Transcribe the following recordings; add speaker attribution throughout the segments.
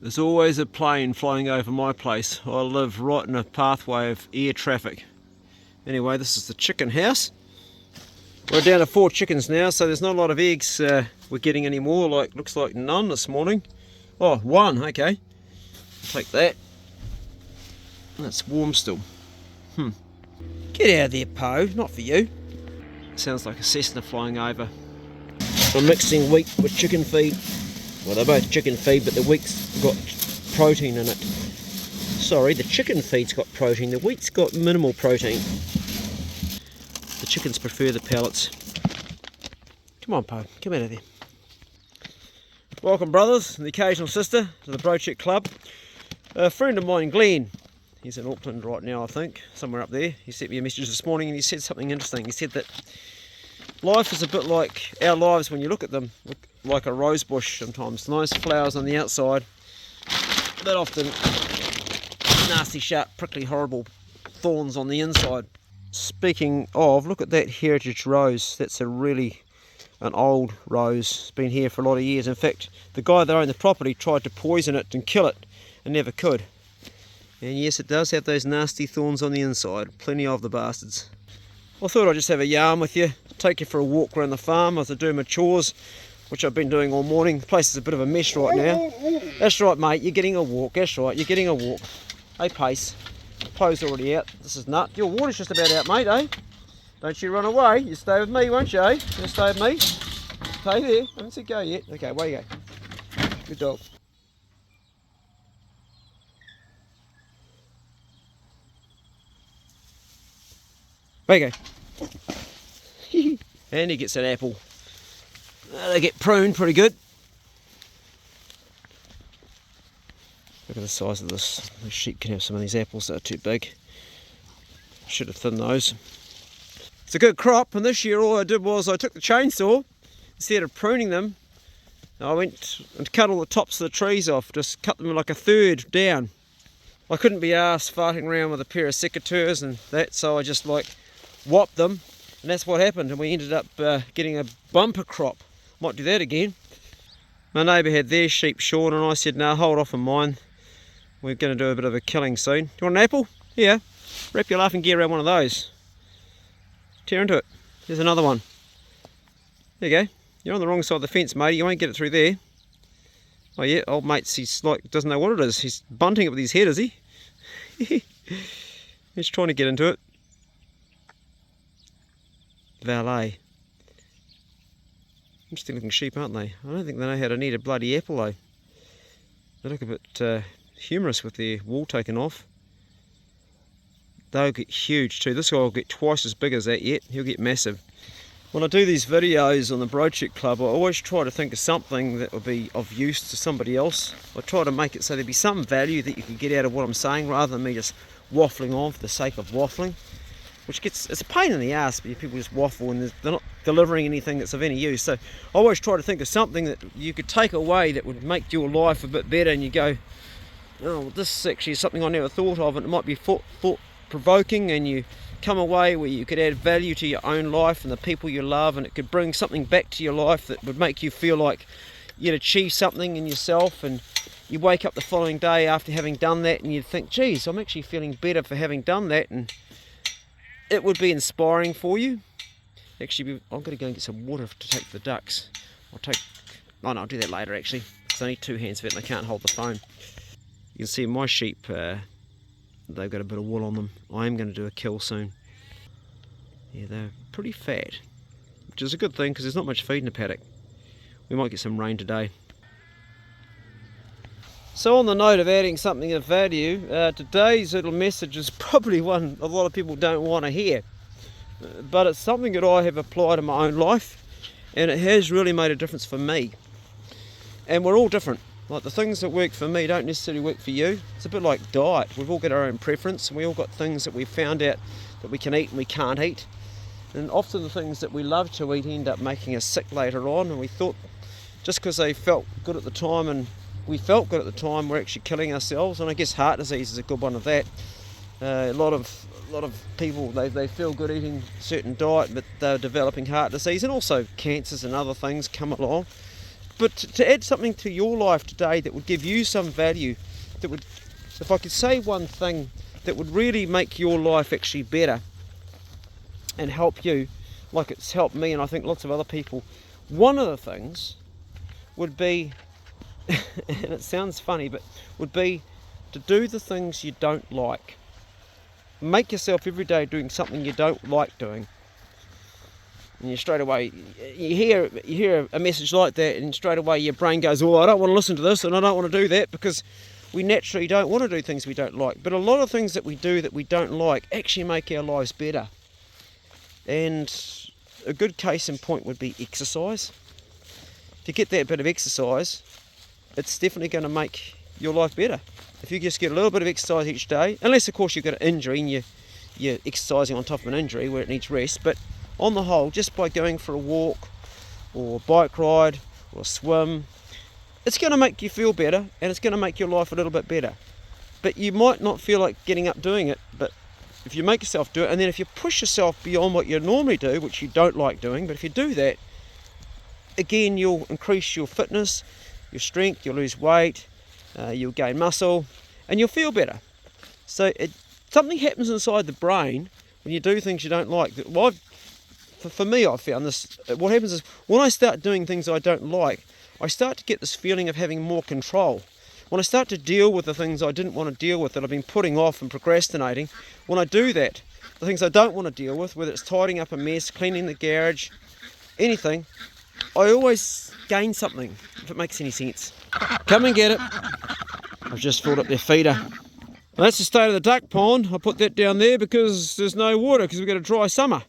Speaker 1: There's always a plane flying over my place. I live right in a pathway of air traffic. Anyway, this is the chicken house. We're down to 4 chickens now, so there's not a lot of eggs we're getting anymore. Looks like none this morning. Oh, 1, okay. Take that. That's warm still. Get out of there, Poe. Not for you. Sounds like a Cessna flying over. I'm mixing wheat with chicken feed. Well, they're both chicken feed, but the wheat's got protein in it. Sorry, the chicken feed's got protein. The wheat's got minimal protein. The chickens prefer the pellets. Come on, Poe. Come out of there. Welcome, brothers and the occasional sister, to the Brocheck Club. A friend of mine, Glenn, he's in Auckland right now, I think, somewhere up there. He sent me a message this morning and he said something interesting. He said that life is a bit like our lives when you look at them, look like a rose bush sometimes. Nice flowers on the outside, but often nasty, sharp, prickly, horrible thorns on the inside. Speaking of, look at that heritage rose. That's an old rose. It's been here for a lot of years. In fact, the guy that owned the property tried to poison it and kill it and never could. And yes, it does have those nasty thorns on the inside. Plenty of the bastards. I thought I'd just have a yarn with you, take you for a walk around the farm as I do my chores, which I've been doing all morning. The place is a bit of a mess right now. That's right, mate, you're getting a walk. That's right, you're getting a walk. Hey, Pace. Poe's already out. This is nut. Your water's just about out, mate, eh? Don't you run away. You stay with me, won't you, eh? You stay with me? Stay there. I haven't said go yet. Okay, away you go. Good dog. There you go. And he gets an apple. They get pruned pretty good. Look at the size of this. The sheep can have some of these apples that are too big. Should have thinned those. It's a good crop, and this year all I did was I took the chainsaw, instead of pruning them, I went and cut all the tops of the trees off, just cut them like a third down. I couldn't be arsed farting around with a pair of secateurs and that, so I just whopped them, and that's what happened, and we ended up getting a bumper crop. Might do that again. My neighbour had their sheep shorn, and I said, no, hold off on mine. We're going to do a bit of a killing soon. Do you want an apple? Yeah. Wrap your laughing gear around one of those. Tear into it. There's another one. There you go. You're on the wrong side of the fence, matey. You won't get it through there. Oh yeah, old mate's, he's doesn't know what it is. He's bunting it with his head, is he? He's trying to get into it. Valet. Interesting looking sheep, aren't they? I don't think they know how to knead a bloody apple though. They look a bit humorous with their wool taken off. They'll get huge too. This guy will get twice as big as that yet. He'll get massive. When I do these videos on the Brocheck Club, I always try to think of something that would be of use to somebody else. I try to make it so there'd be some value that you can get out of what I'm saying, rather than me just waffling on for the sake of waffling. It's a pain in the ass, but people just waffle and they're not delivering anything that's of any use. So I always try to think of something that you could take away that would make your life a bit better, and you go, oh, this is actually something I never thought of, and it might be thought-provoking, and you come away where you could add value to your own life and the people you love, and it could bring something back to your life that would make you feel like you'd achieved something in yourself, and you wake up the following day after having done that and you'd think, geez, I'm actually feeling better for having done that, and it would be inspiring for you. Actually, I'm going to go and get some water to take for the ducks. I'll do that later actually. There's only 2 hands for it and I can't hold the phone. You can see my sheep, they've got a bit of wool on them. I am going to do a kill soon. Yeah, they're pretty fat, which is a good thing because there's not much feed in the paddock. We might get some rain today. So on the note of adding something of value, today's little message is probably one a lot of people don't want to hear. But it's something that I have applied in my own life, and it has really made a difference for me. And we're all different. Like, the things that work for me don't necessarily work for you. It's a bit like diet. We've all got our own preference, and we all got things that we've found out that we can eat and we can't eat. And often the things that we love to eat end up making us sick later on, and we thought just because they felt good at the time and we felt good at the time, we're actually killing ourselves. And I guess heart disease is a good one of that. A lot of people, they feel good eating a certain diet, but they're developing heart disease, and also cancers and other things come along. But to add something to your life today that would give you some value, that would, if I could say one thing that would really make your life actually better and help you, like it's helped me and I think lots of other people, one of the things would be, and it sounds funny, but would be to do the things you don't like. Make yourself every day doing something you don't like doing. And you straight away, you hear a message like that, and straight away your brain goes, oh, I don't want to listen to this and I don't want to do that, because we naturally don't want to do things we don't like. But a lot of things that we do that we don't like actually make our lives better. And a good case in point would be exercise. If you get that bit of exercise, it's definitely going to make your life better. If you just get a little bit of exercise each day, unless of course you've got an injury and you're exercising on top of an injury where it needs rest, but on the whole, just by going for a walk or a bike ride or a swim, it's going to make you feel better and it's going to make your life a little bit better. But you might not feel like getting up doing it, but if you make yourself do it, and then if you push yourself beyond what you normally do, which you don't like doing, but if you do that, again, you'll increase your fitness, your strength, you'll lose weight, you'll gain muscle, and you'll feel better. So something happens inside the brain when you do things you don't like. Well, for me, I've found this. What happens is when I start doing things I don't like, I start to get this feeling of having more control. When I start to deal with the things I didn't want to deal with that I've been putting off and procrastinating, when I do that, the things I don't want to deal with, whether it's tidying up a mess, cleaning the garage, anything, I always gain something, if it makes any sense. Come and get it. I've just filled up their feeder. Well, that's the state of the duck pond. I put that down there because there's no water, because we've got a dry summer.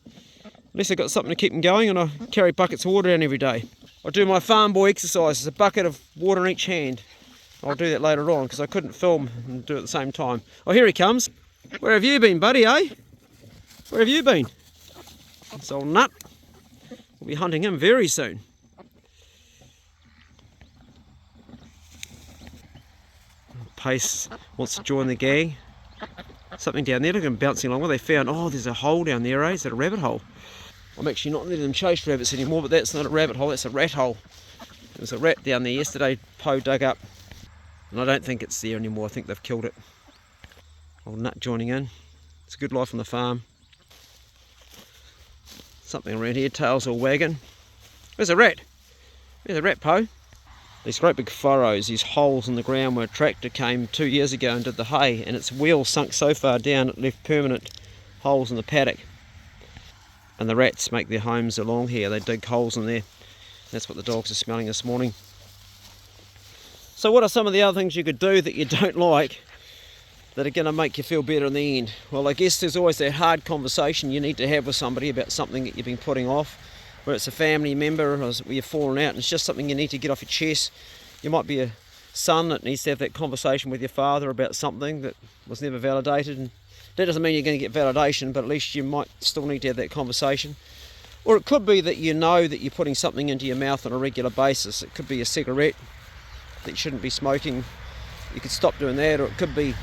Speaker 1: Unless I've got something to keep them going, and I carry buckets of water down every day. I do my farm boy exercises, a bucket of water in each hand. I'll do that later on because I couldn't film and do it at the same time. Oh, here he comes. Where have you been, buddy, eh? Where have you been? This old nut. We'll be hunting him very soon. Pace wants to join the gang. Something down there, look at him bouncing along. What they found, oh, there's a hole down there, eh? Is that a rabbit hole? I'm actually not letting them chase rabbits anymore, but that's not a rabbit hole, that's a rat hole. There was a rat down there yesterday, Poe dug up. And I don't think it's there anymore, I think they've killed it. Old nut joining in. It's a good life on the farm. Something around here, tails all wagging. There's a rat. There's a rat, Poe. These great big furrows, these holes in the ground where a tractor came 2 years ago and did the hay, and its wheel sunk so far down it left permanent holes in the paddock. And the rats make their homes along here, they dig holes in there. That's what the dogs are smelling this morning. So what are some of the other things you could do that you don't like that are going to make you feel better in the end? Well, I guess there's always that hard conversation you need to have with somebody about something that you've been putting off, whether it's a family member or where you've fallen out and it's just something you need to get off your chest. You might be a son that needs to have that conversation with your father about something that was never validated, and that doesn't mean you're going to get validation, but at least you might still need to have that conversation. Or it could be that you know that you're putting something into your mouth on a regular basis. It could be a cigarette that you shouldn't be smoking, you could stop doing that. Or it could be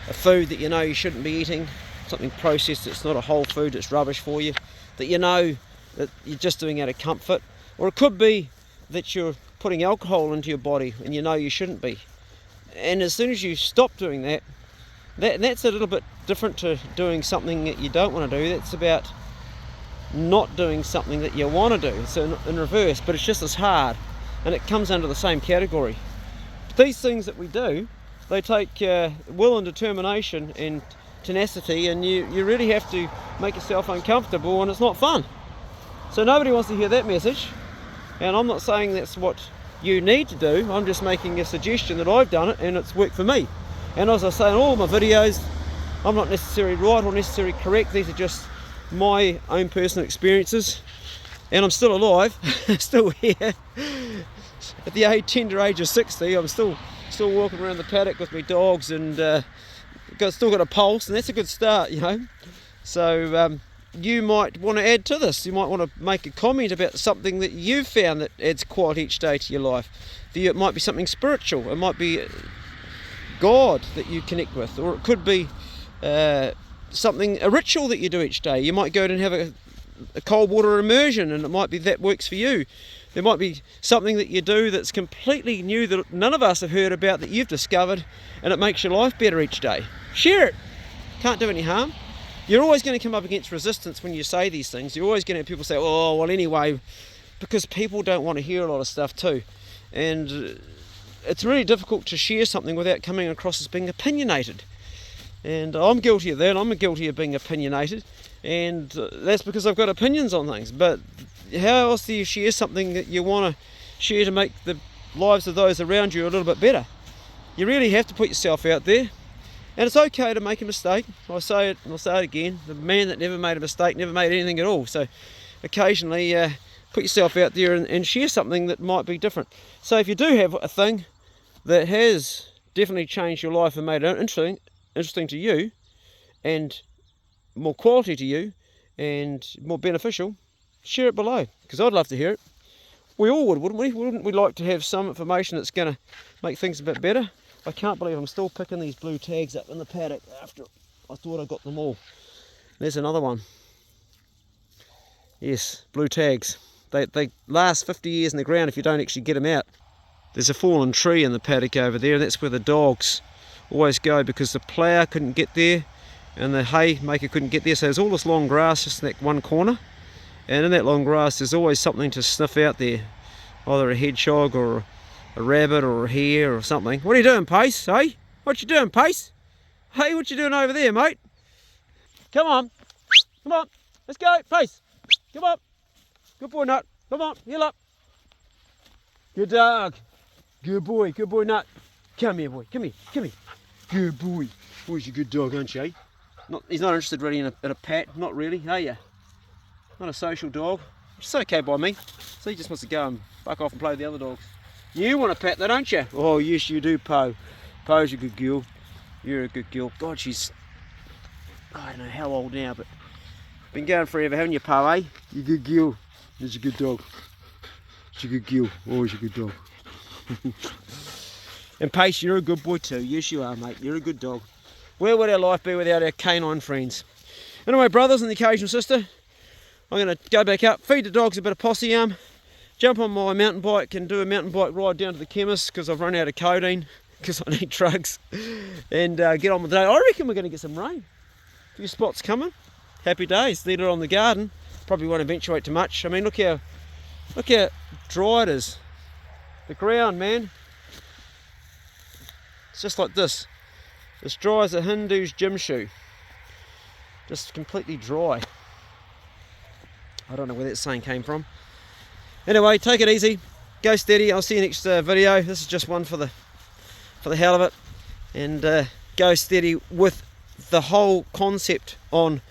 Speaker 1: a food that you know you shouldn't be eating, something processed that's not a whole food, it's rubbish for you, that you know that you're just doing out of comfort. Or it could be that you're putting alcohol into your body and you know you shouldn't be. And as soon as you stop doing that, that's a little bit different to doing something that you don't want to do. That's about not doing something that you want to do. So in reverse, but it's just as hard, and it comes under the same category. These things that we do, they take will and determination and tenacity, and you really have to make yourself uncomfortable, and it's not fun. So nobody wants to hear that message, and I'm not saying that's what you need to do. I'm just making a suggestion that I've done it and it's worked for me. And as I say in all my videos, I'm not necessarily right or necessarily correct. These are just my own personal experiences, and I'm still alive, still here. At the tender age of 60, I'm still walking around the paddock with my dogs, and still got a pulse, and that's a good start, you know. So you might want to add to this. You might want to make a comment about something that you've found that adds quality each day to your life. It might be something spiritual, it might be God that you connect with, or it could be a ritual that you do each day. You might go out and have a cold water immersion, and it might be that works for you. There might be something that you do that's completely new that none of us have heard about that you've discovered, and it makes your life better each day. Share it. Can't do any harm. You're always going to come up against resistance when you say these things. You're always going to have people say, oh, well, anyway, because people don't want to hear a lot of stuff too. And it's really difficult to share something without coming across as being opinionated. And I'm guilty of that. I'm guilty of being opinionated. And that's because I've got opinions on things. But how else do you share something that you want to share to make the lives of those around you a little bit better? You really have to put yourself out there. And it's okay to make a mistake. I'll say it and I'll say it again. The man that never made a mistake never made anything at all. So occasionally put yourself out there and share something that might be different. So if you do have a thing that has definitely changed your life and made it interesting to you, and more quality to you, and more beneficial, share it below, because I'd love to hear it. We all would, wouldn't we? Wouldn't we like to have some information that's going to make things a bit better? I can't believe I'm still picking these blue tags up in the paddock after I thought I got them all. There's another one. Yes, blue tags. They last 50 years in the ground if you don't actually get them out. There's a fallen tree in the paddock over there, and that's where the dogs always go, because the plough couldn't get there and the hay maker couldn't get there. So there's all this long grass just in that one corner, and in that long grass there's always something to sniff out there, either a hedgehog or a rabbit or a hare or something. What are you doing, Pace? Hey? What you doing, Pace? Hey, what you doing over there, mate? Come on. Come on. Let's go. Pace. Come on. Good boy, Nut. Come on. Heel up. Good dog. Good boy. Good boy, Nut. Come here, boy. Come here. Come here. Good boy. Boy's a good dog, aren't you? He's not interested really in a pat. Not really, are you? Not a social dog. It's okay by me. So he just wants to go and buck off and play with the other dogs. You want a pat though, don't you? Oh, yes you do, Poe. Poe's a good girl. You're a good girl. God, she's... I don't know how old now, but... Been going forever, haven't you, Poe, eh? You're a good girl. She's a good dog. She's a good girl. Always a good dog. And Pace, you're a good boy too. Yes, you are, mate. You're a good dog. Where would our life be without our canine friends? Anyway, brothers and the occasional sister, I'm going to go back up, feed the dogs a bit of possum, jump on my mountain bike and do a mountain bike ride down to the chemist because I've run out of codeine, because I need drugs, and get on with the day. I reckon we're going to get some rain. A few spots coming. Happy days. Lead it on the garden. Probably won't eventuate too much. I mean, look how dry it is. The ground, man. It's just like this. As dry as a Hindu's gym shoe. Just completely dry. I don't know where that saying came from. Anyway, take it easy. Go steady. I'll see you next video. This is just one for the hell of it. And go steady with the whole concept on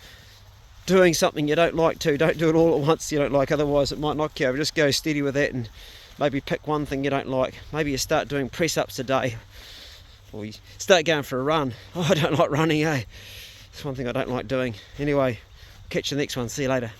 Speaker 1: doing something you don't like to. Don't do it all at once you don't like, otherwise it might knock you over. Just go steady with that and maybe pick one thing you don't like. Maybe you start doing press-ups a day, or you start going for a run. Oh, I don't like running, eh? It's one thing I don't like doing. Anyway, catch you the next one. See you later.